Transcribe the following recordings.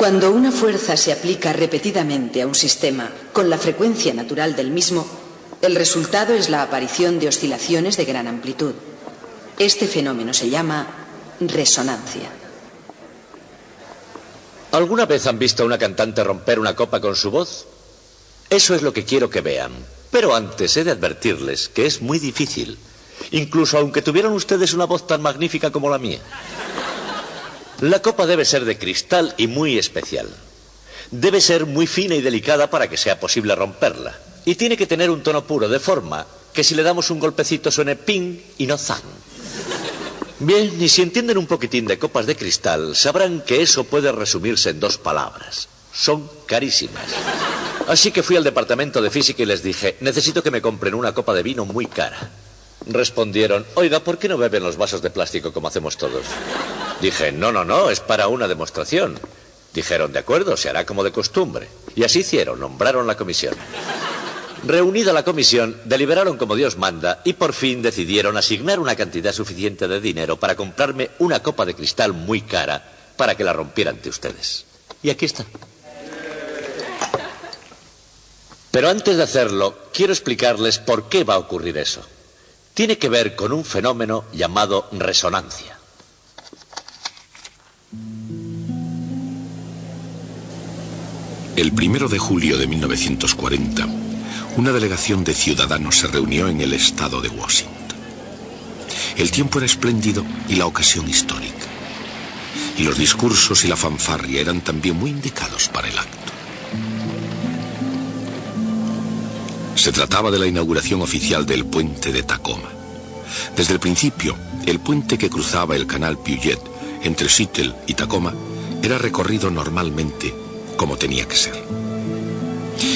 Cuando una fuerza se aplica repetidamente a un sistema con la frecuencia natural del mismo, el resultado es la aparición de oscilaciones de gran amplitud. Este fenómeno se llama resonancia. ¿Alguna vez han visto a una cantante romper una copa con su voz? Eso es lo que quiero que vean. Pero antes he de advertirles que es muy difícil, incluso aunque tuvieran ustedes una voz tan magnífica como la mía. La copa debe ser de cristal y muy especial. Debe ser muy fina y delicada para que sea posible romperla. Y tiene que tener un tono puro, de forma que si le damos un golpecito suene ping y no zang. Bien, y si entienden un poquitín de copas de cristal, sabrán que eso puede resumirse en 2 palabras. Son carísimas. Así que fui al departamento de física y les dije, necesito que me compren una copa de vino muy cara. Respondieron, oiga, ¿por qué no beben los vasos de plástico como hacemos todos? Dije, no, es para una demostración. Dijeron, de acuerdo, se hará como de costumbre. Y así hicieron, nombraron la comisión. Reunida la comisión, deliberaron como Dios manda y por fin decidieron asignar una cantidad suficiente de dinero para comprarme una copa de cristal muy cara para que la rompiera ante ustedes. Y aquí está. Pero antes de hacerlo, quiero explicarles por qué va a ocurrir eso. Tiene que ver con un fenómeno llamado resonancia. El 1 de julio de 1940, una delegación de ciudadanos se reunió en el estado de Washington. El tiempo era espléndido y la ocasión histórica. Y los discursos y la fanfarria eran también muy indicados para el acto. Se trataba de la inauguración oficial del puente de Tacoma. Desde el principio, el puente que cruzaba el canal Puget entre Seattle y Tacoma era recorrido normalmente como tenía que ser.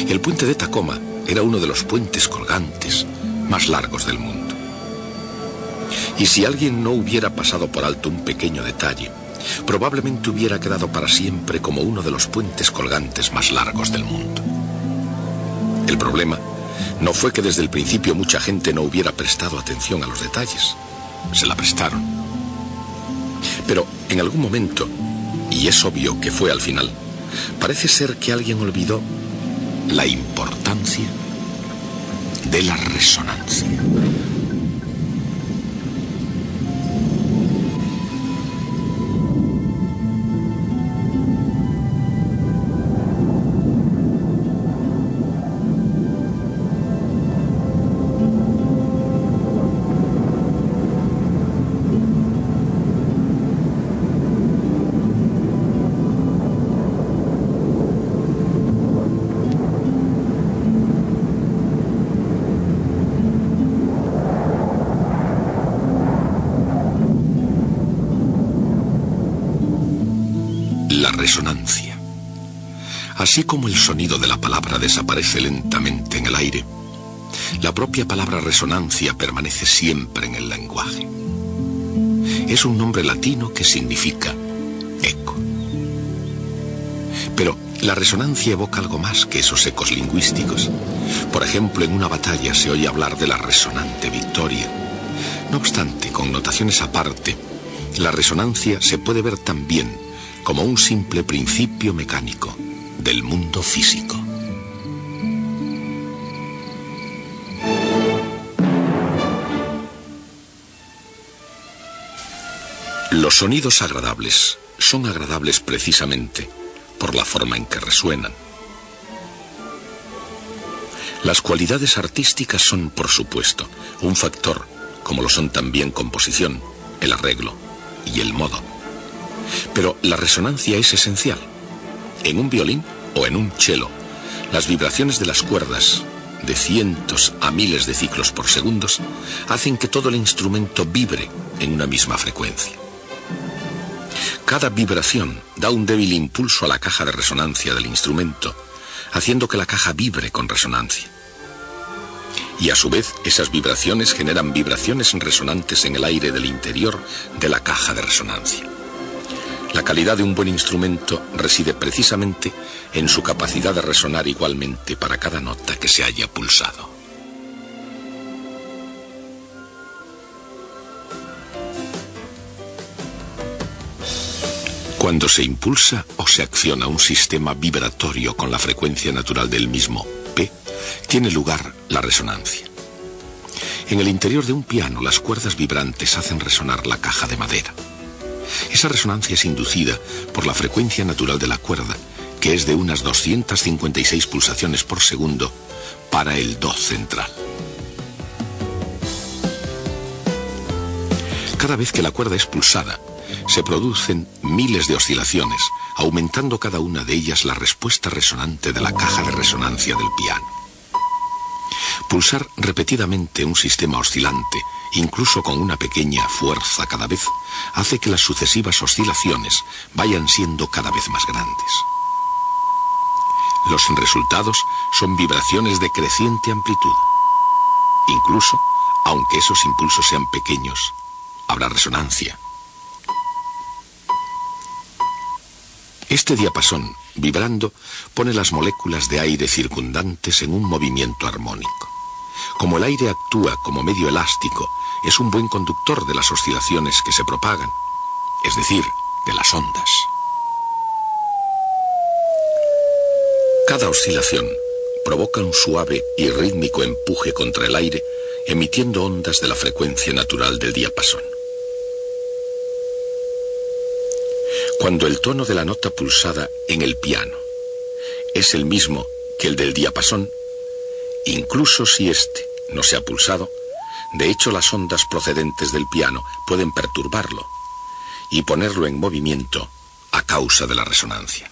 El puente de Tacoma era uno de los puentes colgantes más largos del mundo. Y si alguien no hubiera pasado por alto un pequeño detalle, probablemente hubiera quedado para siempre como uno de los puentes colgantes más largos del mundo. El problema no fue que desde el principio mucha gente no hubiera prestado atención a los detalles. Se la prestaron. Pero en algún momento, y es obvio que fue al final, parece ser que alguien olvidó la importancia de la resonancia. La resonancia. Así como el sonido de la palabra desaparece lentamente en el aire, la propia palabra resonancia permanece siempre en el lenguaje. Es un nombre latino que significa eco. Pero la resonancia evoca algo más que esos ecos lingüísticos. Por ejemplo, en una batalla se oye hablar de la resonante victoria. No obstante, con notaciones aparte, la resonancia se puede ver también como un simple principio mecánico del mundo físico. Los sonidos agradables son agradables precisamente por la forma en que resuenan. Las cualidades artísticas son, por supuesto, un factor, como lo son también composición, el arreglo y el modo. Pero la resonancia es esencial. En un violín o en un cello, las vibraciones de las cuerdas, de cientos a miles de ciclos por segundos, hacen que todo el instrumento vibre en una misma frecuencia. Cada vibración da un débil impulso a la caja de resonancia del instrumento, haciendo que la caja vibre con resonancia. Y a su vez, esas vibraciones generan vibraciones resonantes en el aire del interior de la caja de resonancia. La calidad de un buen instrumento reside precisamente en su capacidad de resonar igualmente para cada nota que se haya pulsado. Cuando se impulsa o se acciona un sistema vibratorio con la frecuencia natural del mismo, P, tiene lugar la resonancia. En el interior de un piano, las cuerdas vibrantes hacen resonar la caja de madera. Esa resonancia es inducida por la frecuencia natural de la cuerda, que es de unas 256 pulsaciones por segundo para el Do central. Cada vez que la cuerda es pulsada, se producen miles de oscilaciones, aumentando cada una de ellas la respuesta resonante de la caja de resonancia del piano. Pulsar repetidamente un sistema oscilante, incluso con una pequeña fuerza cada vez, hace que las sucesivas oscilaciones vayan siendo cada vez más grandes. Los resultados son vibraciones de creciente amplitud. Incluso, aunque esos impulsos sean pequeños, habrá resonancia. Este diapasón, vibrando, pone las moléculas de aire circundantes en un movimiento armónico. Como el aire actúa como medio elástico, es un buen conductor de las oscilaciones que se propagan, es decir, de las ondas. Cada oscilación provoca un suave y rítmico empuje contra el aire, emitiendo ondas de la frecuencia natural del diapasón. Cuando el tono de la nota pulsada en el piano es el mismo que el del diapasón, incluso si éste no se ha pulsado, de hecho las ondas procedentes del piano pueden perturbarlo y ponerlo en movimiento a causa de la resonancia.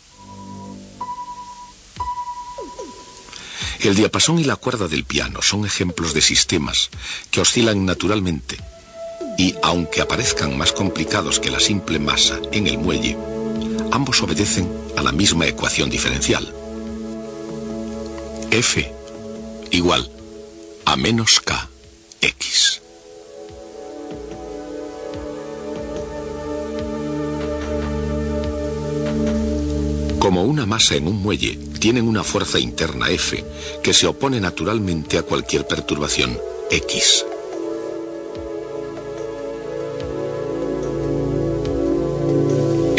El diapasón y la cuerda del piano son ejemplos de sistemas que oscilan naturalmente y, aunque aparezcan más complicados que la simple masa en el muelle, ambos obedecen a la misma ecuación diferencial. F igual a menos Kx. Como una masa en un muelle, tienen una fuerza interna F que se opone naturalmente a cualquier perturbación X.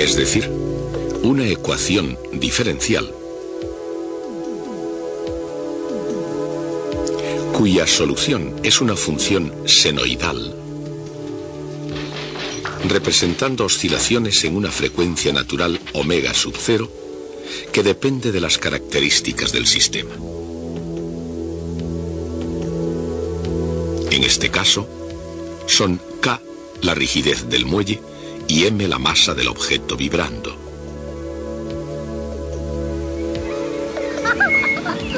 Es decir, una ecuación diferencial cuya solución es una función senoidal, representando oscilaciones en una frecuencia natural omega sub 0, que depende de las características del sistema. En este caso, son K la rigidez del muelle y M la masa del objeto vibrando.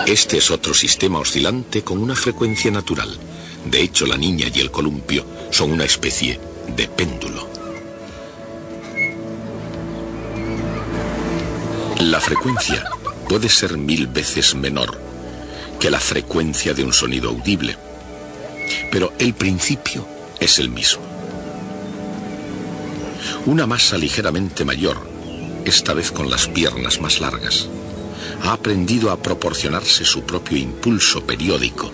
Este es otro sistema oscilante con una frecuencia natural. De hecho, la niña y el columpio son una especie de péndulo. La frecuencia puede ser 1000 veces menor que la frecuencia de un sonido audible, pero el principio es el mismo. Una masa ligeramente mayor, esta vez con las piernas más largas, ha aprendido a proporcionarse su propio impulso periódico,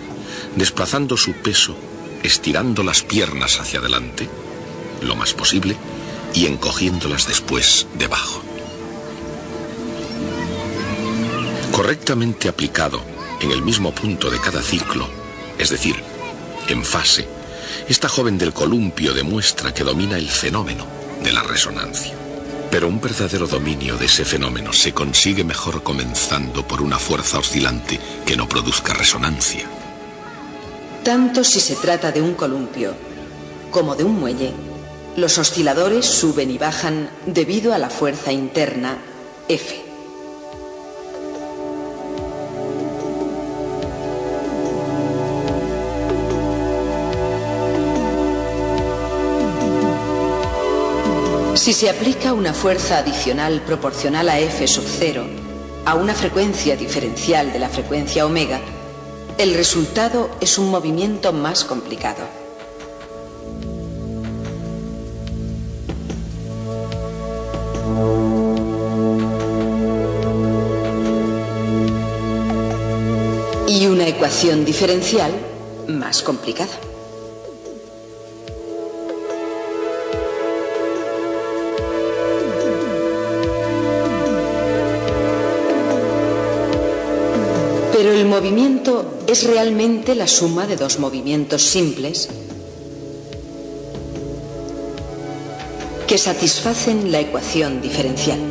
desplazando su peso, estirando las piernas hacia adelante, lo más posible, y encogiéndolas después debajo. Correctamente aplicado en el mismo punto de cada ciclo, es decir, en fase, esta joven del columpio demuestra que domina el fenómeno de la resonancia. Pero un verdadero dominio de ese fenómeno se consigue mejor comenzando por una fuerza oscilante que no produzca resonancia. Tanto si se trata de un columpio como de un muelle, los osciladores suben y bajan debido a la fuerza interna F. Si se aplica una fuerza adicional proporcional a F sub 0 a una frecuencia diferencial de la frecuencia omega, el resultado es un movimiento más complicado. Y una ecuación diferencial más complicada. Pero el movimiento es realmente la suma de dos movimientos simples que satisfacen la ecuación diferencial.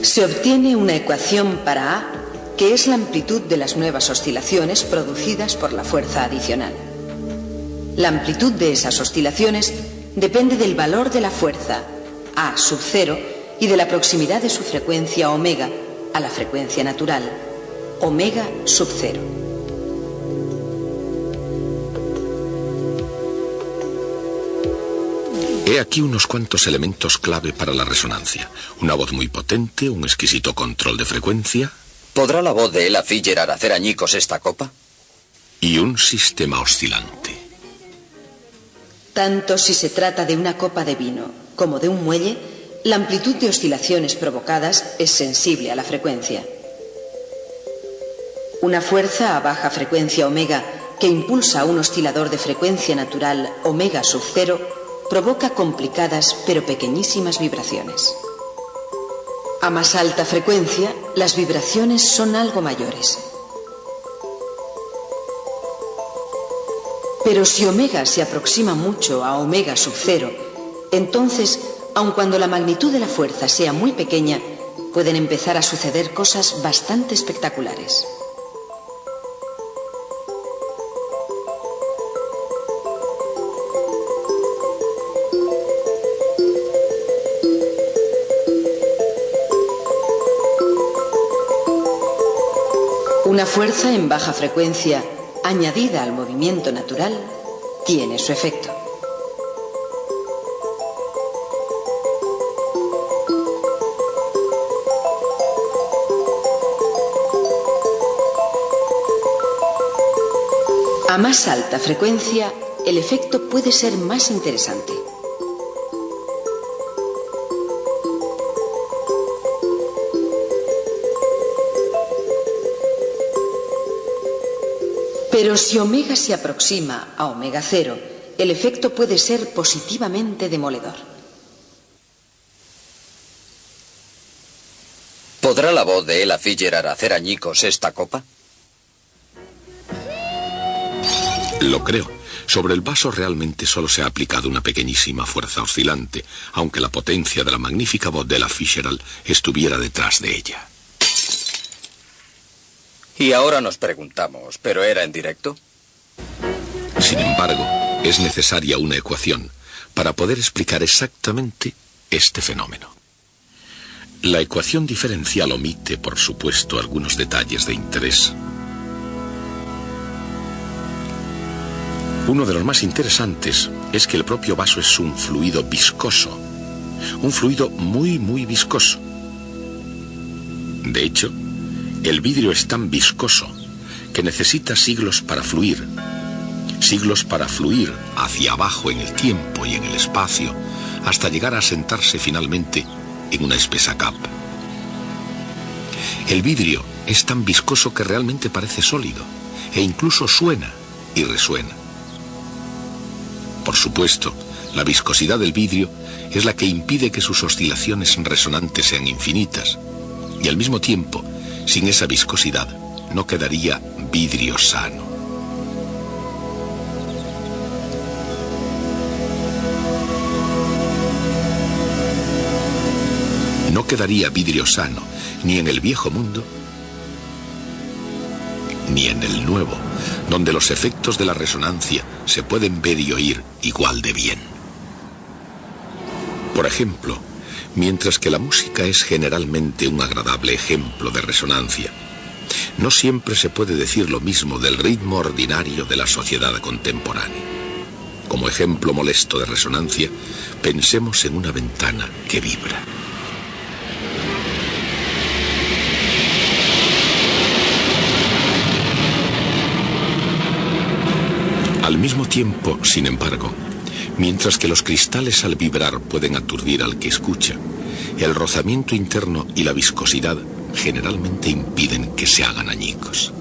Se obtiene una ecuación para A, que es la amplitud de las nuevas oscilaciones producidas por la fuerza adicional. La amplitud de esas oscilaciones depende del valor de la fuerza, A sub 0, y de la proximidad de su frecuencia omega a la frecuencia natural, omega sub 0. He aquí unos cuantos elementos clave para la resonancia. Una voz muy potente, un exquisito control de frecuencia. ¿Podrá la voz de Ella Fitzgerald hacer añicos esta copa? Y un sistema oscilante. Tanto si se trata de una copa de vino como de un muelle, la amplitud de oscilaciones provocadas es sensible a la frecuencia. Una fuerza a baja frecuencia omega que impulsa a un oscilador de frecuencia natural omega sub 0 provoca complicadas pero pequeñísimas vibraciones. A más alta frecuencia, las vibraciones son algo mayores. Pero si omega se aproxima mucho a omega sub 0, entonces, aun cuando la magnitud de la fuerza sea muy pequeña, pueden empezar a suceder cosas bastante espectaculares. Una fuerza en baja frecuencia, añadida al movimiento natural, tiene su efecto. A más alta frecuencia, el efecto puede ser más interesante. Pero si omega se aproxima a omega 0, el efecto puede ser positivamente demoledor. ¿Podrá la voz de Ella Fitzgerald hacer añicos esta copa? Lo creo. Sobre el vaso realmente solo se ha aplicado una pequeñísima fuerza oscilante, aunque la potencia de la magnífica voz de Ella Fitzgerald estuviera detrás de ella. Y ahora nos preguntamos, ¿pero era en directo? Sin embargo, es necesaria una ecuación para poder explicar exactamente este fenómeno. La ecuación diferencial omite, por supuesto, algunos detalles de interés. Uno de los más interesantes es que el propio vaso es un fluido viscoso, un fluido muy viscoso. De hecho, el vidrio es tan viscoso que necesita siglos para fluir hacia abajo en el tiempo y en el espacio, hasta llegar a asentarse finalmente en una espesa capa. El vidrio es tan viscoso que realmente parece sólido, e incluso suena y resuena. Por supuesto, la viscosidad del vidrio es la que impide que sus oscilaciones resonantes sean infinitas, y al mismo tiempo, sin esa viscosidad, no quedaría vidrio sano. No quedaría vidrio sano, ni en el viejo mundo, ni en el nuevo, donde los efectos de la resonancia se pueden ver y oír igual de bien. Por ejemplo, mientras que la música es generalmente un agradable ejemplo de resonancia, no siempre se puede decir lo mismo del ritmo ordinario de la sociedad contemporánea. Como ejemplo molesto de resonancia, pensemos en una ventana que vibra. Al mismo tiempo, sin embargo, mientras que los cristales al vibrar pueden aturdir al que escucha, el rozamiento interno y la viscosidad generalmente impiden que se hagan añicos.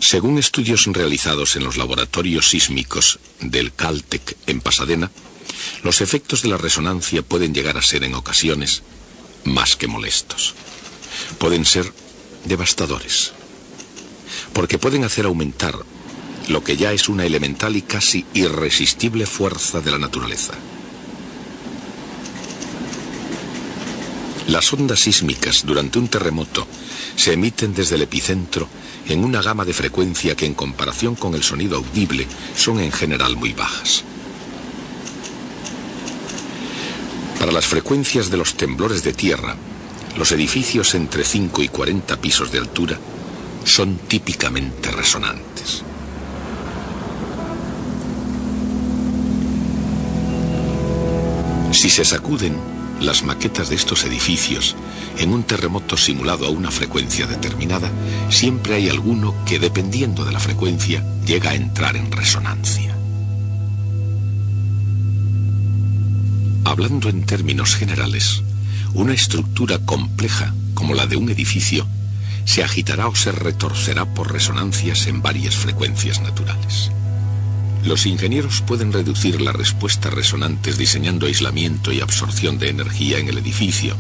Según estudios realizados en los laboratorios sísmicos del Caltech en Pasadena, los efectos de la resonancia pueden llegar a ser en ocasiones más que molestos. Pueden ser devastadores, porque pueden hacer aumentar lo que ya es una elemental y casi irresistible fuerza de la naturaleza. Las ondas sísmicas durante un terremoto se emiten desde el epicentro en una gama de frecuencia que en comparación con el sonido audible son en general muy bajas. Para las frecuencias de los temblores de tierra, los edificios entre 5 y 40 pisos de altura son típicamente resonantes. Si se sacuden las maquetas de estos edificios en un terremoto simulado a una frecuencia determinada, siempre hay alguno que, dependiendo de la frecuencia, llega a entrar en resonancia. Hablando en términos generales, una estructura compleja como la de un edificio se agitará o se retorcerá por resonancias en varias frecuencias naturales. Los ingenieros pueden reducir las respuestas resonantes diseñando aislamiento y absorción de energía en el edificio.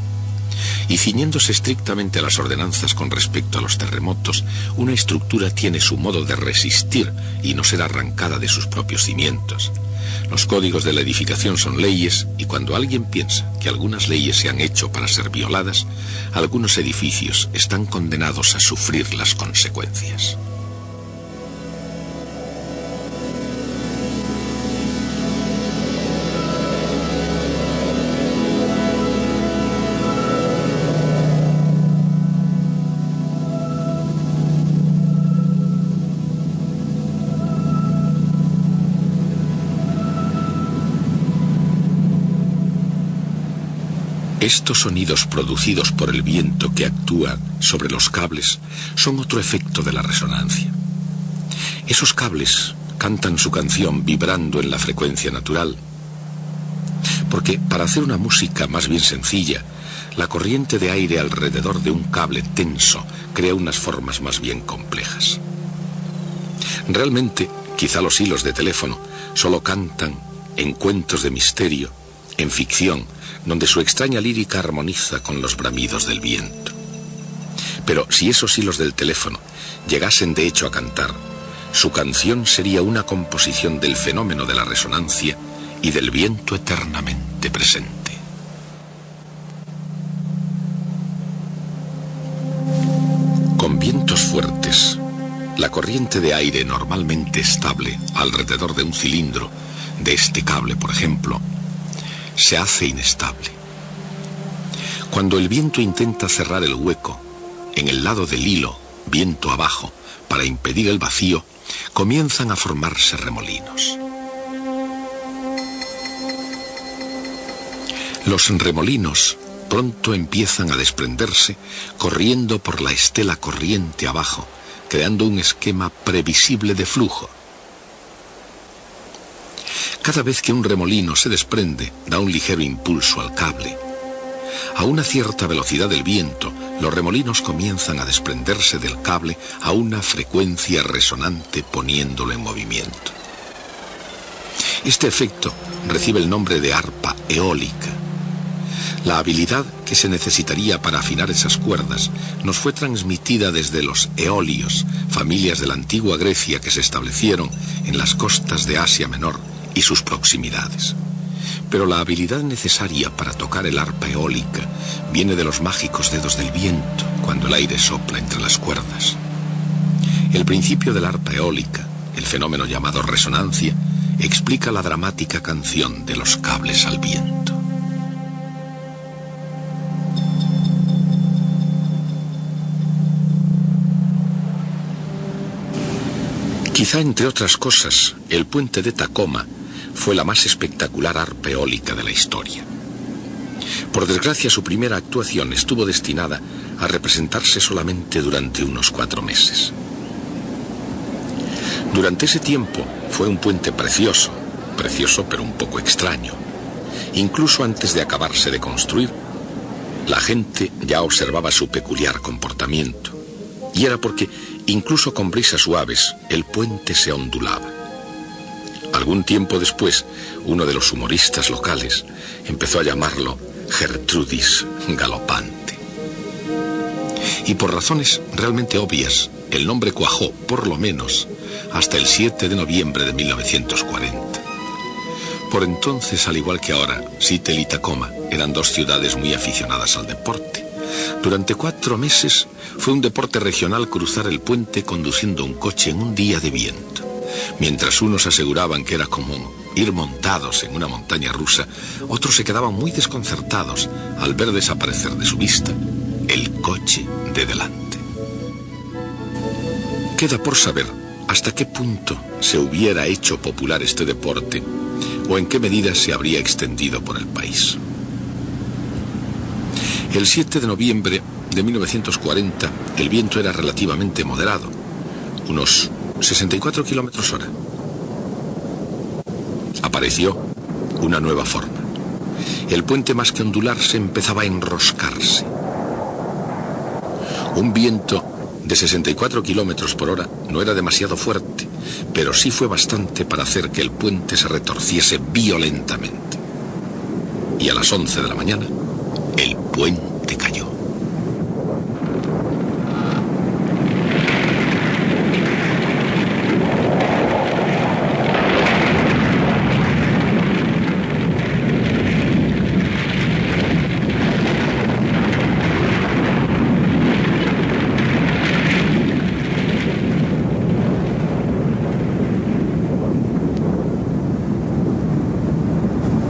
Y ciñéndose estrictamente a las ordenanzas con respecto a los terremotos, una estructura tiene su modo de resistir y no ser arrancada de sus propios cimientos. Los códigos de la edificación son leyes, y cuando alguien piensa que algunas leyes se han hecho para ser violadas, algunos edificios están condenados a sufrir las consecuencias. Estos sonidos producidos por el viento que actúa sobre los cables son otro efecto de la resonancia. Esos cables cantan su canción vibrando en la frecuencia natural, porque para hacer una música más bien sencilla, la corriente de aire alrededor de un cable tenso crea unas formas más bien complejas. Realmente, quizá los hilos de teléfono solo cantan en cuentos de misterio, en ficción, donde su extraña lírica armoniza con los bramidos del viento. Pero si esos hilos del teléfono llegasen de hecho a cantar, su canción sería una composición del fenómeno de la resonancia y del viento eternamente presente. Con vientos fuertes, la corriente de aire normalmente estable alrededor de un cilindro, de este cable por ejemplo, se hace inestable. Cuando el viento intenta cerrar el hueco, en el lado del hilo, viento abajo, para impedir el vacío, comienzan a formarse remolinos. Los remolinos pronto empiezan a desprenderse, corriendo por la estela corriente abajo, creando un esquema previsible de flujo. Cada vez que un remolino se desprende, da un ligero impulso al cable. A una cierta velocidad del viento, los remolinos comienzan a desprenderse del cable a una frecuencia resonante poniéndolo en movimiento. Este efecto recibe el nombre de arpa eólica. La habilidad que se necesitaría para afinar esas cuerdas nos fue transmitida desde los eolios, familias de la antigua Grecia que se establecieron en las costas de Asia Menor y sus proximidades. Pero la habilidad necesaria para tocar el arpa eólica viene de los mágicos dedos del viento cuando el aire sopla entre las cuerdas. El principio del arpa eólica, el fenómeno llamado resonancia, explica la dramática canción de los cables al viento. Quizá entre otras cosas, el puente de Tacoma fue la más espectacular arpa eólica de la historia. Por desgracia, su primera actuación estuvo destinada a representarse solamente durante unos 4 meses. Durante ese tiempo fue un puente precioso pero un poco extraño. Incluso antes de acabarse de construir, La gente ya observaba su peculiar comportamiento, y era porque, incluso con brisas suaves, el puente se ondulaba. Algún tiempo después, uno de los humoristas locales empezó a llamarlo Gertrudis galopante. Y por razones realmente obvias, el nombre cuajó, por lo menos, hasta el 7 de noviembre de 1940. Por entonces, al igual que ahora, Seattle y Tacoma eran dos ciudades muy aficionadas al deporte. Durante 4 meses fue un deporte regional cruzar el puente conduciendo un coche en un día de viento. Mientras unos aseguraban que era como ir montados en una montaña rusa, otros se quedaban muy desconcertados al ver desaparecer de su vista el coche de delante. Queda por saber hasta qué punto se hubiera hecho popular este deporte o en qué medida se habría extendido por el país. El 7 de noviembre de 1940 el viento era relativamente moderado, unos 64 kilómetros hora. Apareció una nueva forma. El puente, más que ondularse, empezaba a enroscarse. Un viento de 64 kilómetros por hora no era demasiado fuerte, pero sí fue bastante para hacer que el puente se retorciese violentamente. Y a las 11 de la mañana, el puente cayó.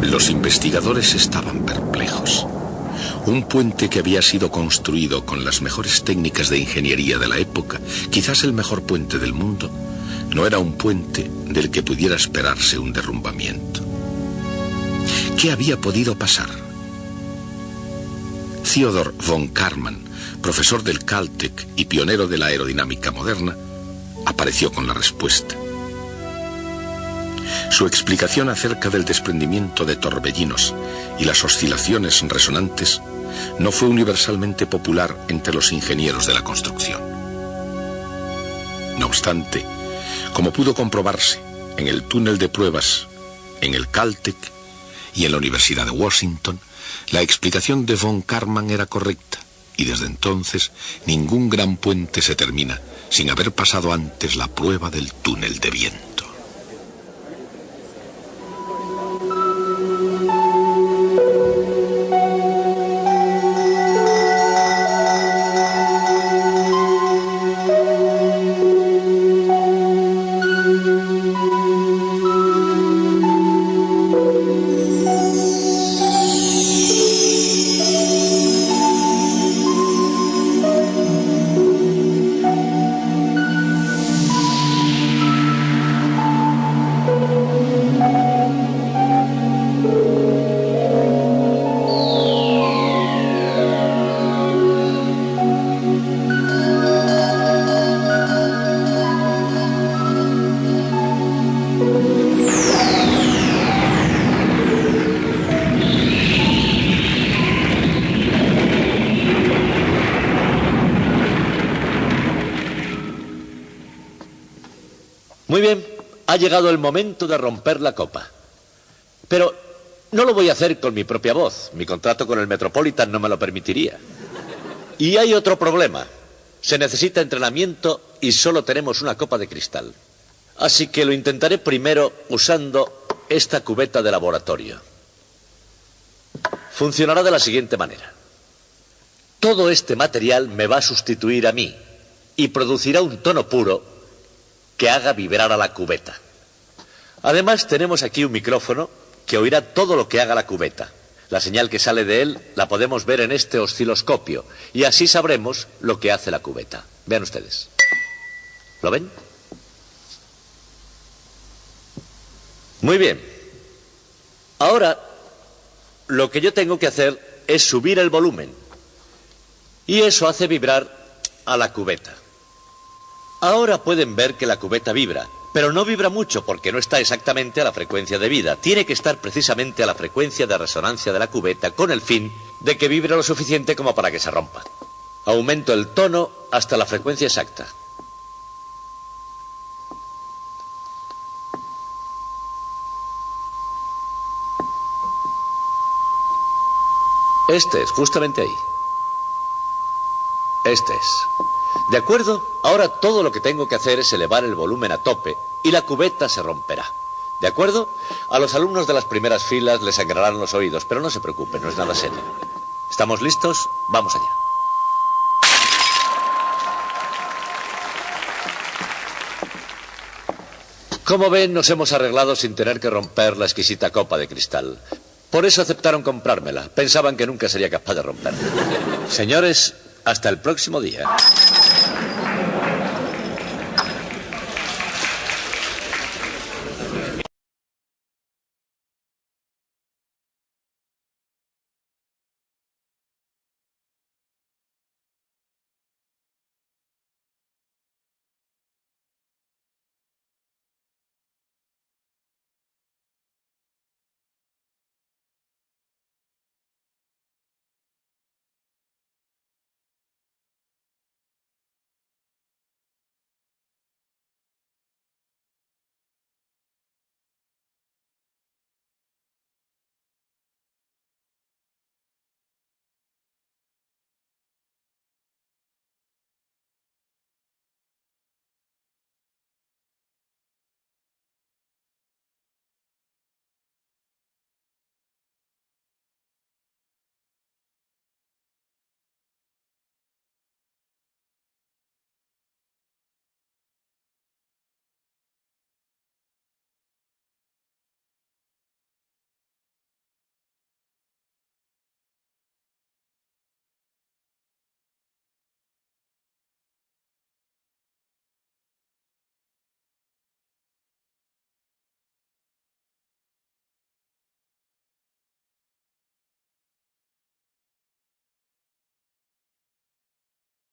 Los investigadores estaban perplejos. Un puente que había sido construido con las mejores técnicas de ingeniería de la época, quizás el mejor puente del mundo, no era un puente del que pudiera esperarse un derrumbamiento. ¿Qué había podido pasar? Theodor von Karman, profesor del Caltech y pionero de la aerodinámica moderna, apareció con la respuesta. Su explicación acerca del desprendimiento de torbellinos y las oscilaciones resonantes no fue universalmente popular entre los ingenieros de la construcción. No obstante, como pudo comprobarse en el túnel de pruebas, en el Caltech y en la Universidad de Washington, la explicación de von Karman era correcta, y desde entonces ningún gran puente se termina sin haber pasado antes la prueba del túnel de viento. Muy bien, ha llegado el momento de romper la copa. Pero no lo voy a hacer con mi propia voz. Mi contrato con el Metropolitan no me lo permitiría. Y hay otro problema. Se necesita entrenamiento y solo tenemos una copa de cristal. Así que lo intentaré primero usando esta cubeta de laboratorio. Funcionará de la siguiente manera. Todo este material me va a sustituir a mí y producirá un tono puro que haga vibrar a la cubeta. Además, tenemos aquí un micrófono que oirá todo lo que haga la cubeta. La señal que sale de él la podemos ver en este osciloscopio y así sabremos lo que hace la cubeta. Vean ustedes. ¿Lo ven? Muy bien. Ahora, lo que yo tengo que hacer es subir el volumen. Y eso hace vibrar a la cubeta. Ahora pueden ver que la cubeta vibra, Pero no vibra mucho porque no está exactamente a la frecuencia debida. Tiene que estar precisamente a la frecuencia de resonancia de la cubeta con el fin de que vibre lo suficiente como para que se rompa. Aumento el tono hasta la frecuencia exacta. Este es, justamente ahí. Este es. ¿De acuerdo? Ahora todo lo que tengo que hacer es elevar el volumen a tope y la cubeta se romperá. ¿De acuerdo? A los alumnos de las primeras filas les sangrarán los oídos, pero no se preocupen, no es nada serio. ¿Estamos listos? Vamos allá. Como ven, nos hemos arreglado sin tener que romper la exquisita copa de cristal. Por eso aceptaron comprármela. Pensaban que nunca sería capaz de romperla. Señores, hasta el próximo día.